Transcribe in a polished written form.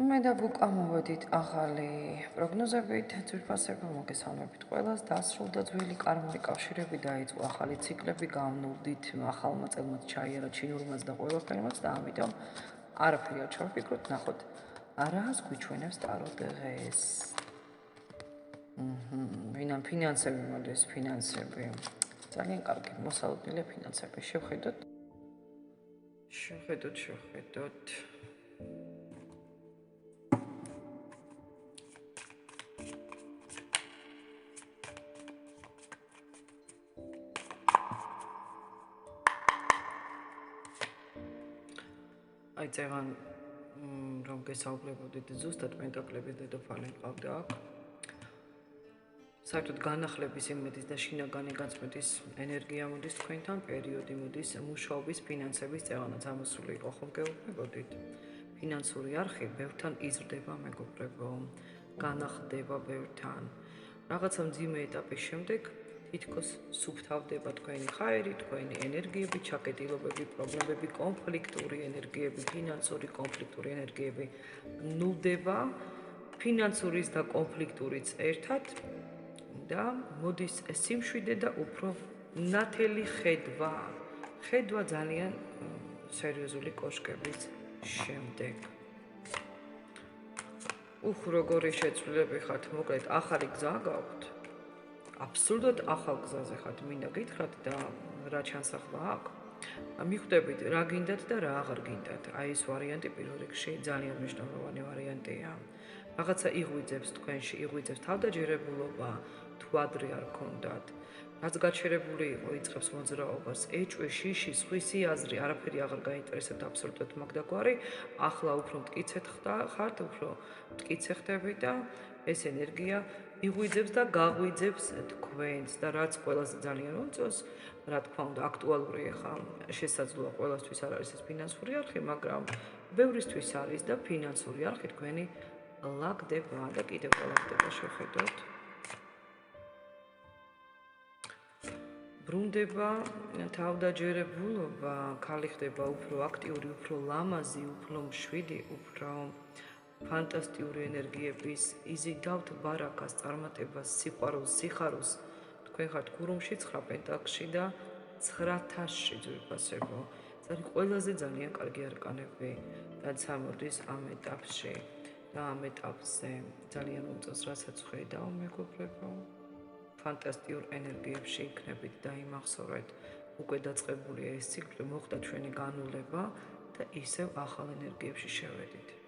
მე და ბუკა მოვედით ახალი პროგნოზებით, ძვირფასება მოგესალმებით ყველას, დასრულდა ძველი კარმული კავშირები, დაიწყო ახალი ციკლები, გავნულდით ახალმა წელმაც ჩაიარა ჩინურმაც და ყველაფერმაც და ამიტომ არაფერი არ ჩავფიქროთ, ნახოთ რას გვიჩვენებს ტარო დღეს. ვინამ ფინანსები მოდის, ფინანსები. ძალიან კარგი მოსალოდნელია ფინანსები. შევხედოთ. აი წეგან რომ გესაუბრებოდით ზუსტად პენტაკლების დედოფალი მყავდა აქ. საერთოდ განახლების იმედის და შინაგანი გაწმენდის ენერგია მოდის თქვენთან, პერიოდი მოდის მუშაობის ფინანსების წევანაც ამოსული იყო ხომ გეუბნებოდით. ფინანსური არხი ბევრთან იზრდება მეგობრებო, განახლდება ბევრთან. რაღაცა მძიმე ეტაპის შემდეგ თითქოს სუფთავდება თქვენი ხაერი, თქვენი ენერგიები, ჩაკეტილობები, პრობლემები, კონფლიქტური ენერგიები, ფინანსური კონფლიქტური ენერგიები ნულდება, ფინანსურის და კონფლიქტურიც ერთად და მოდის სიმშვიდე და უფრო ნათელი ხედვა. ხედვა ძალიან სერიოზული კოშკების შემდეგ. როგორი შეცვლილები ხართ, მოკლედ ახალი გზა გაქვთ? აბსოლუტურად ახალ გზაზე ხართ, მინდა გითხრათ და რა ჩანს ახლა აქ? მიხვდებით რა გინდათ და რა აღარ გინდათ. აი ეს ვარიანტი პირველ რიგში ძალიან მნიშვნელოვანი ვარიანტია. რაღაცა იღვიძებს თქვენში, იღვიძებს თავდაჯერებულობა, თუ ადრე არ გქონდათ. რაც გაჩერებული იყო, იწყებს მოძრაობას, ეჭვი, შიში, სხვისი აზრი, არაფერი აღარ გაინტერესებთ აბსოლუტურად მაგდაგვარი. ახლა უფრო მტკიცეთ ხართ, უფრო მტკიცე ხდები და ეს ენერგია იღვიძებს და გაღვიძებს თქვენს და რაც ყველას ძალიან მომწონს, რა თქმა უნდა, აქტუალური ხა შესაძლოა ყველასთვის არ არის ეს ფინანსური არხი, მაგრამ ბევრისთვის არის და ფინანსური არხი თქვენი ლაგდება და კიდევ ლაგდება შევხედოთ. ბრუნდება თავდაჯერებულობა, ქალი ხდება უფრო აქტიური, უფრო ლამაზი, უფრო მშვიდი, უფრო ფანტასტიკური ენერგიების იზიდავთ ბარაკას, წარმატებას, სიყვარულს, სიხარულს. თქვენ ხართ ქურუმში, 9 პენტაკლში და 9 თასში ძვირფასებო. არის ყველაზე ძალიან კარგი არკანები, რაც ამოდის ამ ეტაპში და ამ ეტაპზე ძალიან მომწონს, რასაც ხედავ მეგობრებო. ფანტასტიკურ ენერგიებში იქნებით და იმახსოვრეთ, უკვე დაწყებულია ეს ციკლი, მოხდა ჩვენი განულება და ისევ ახალ ენერგიებში შევედით.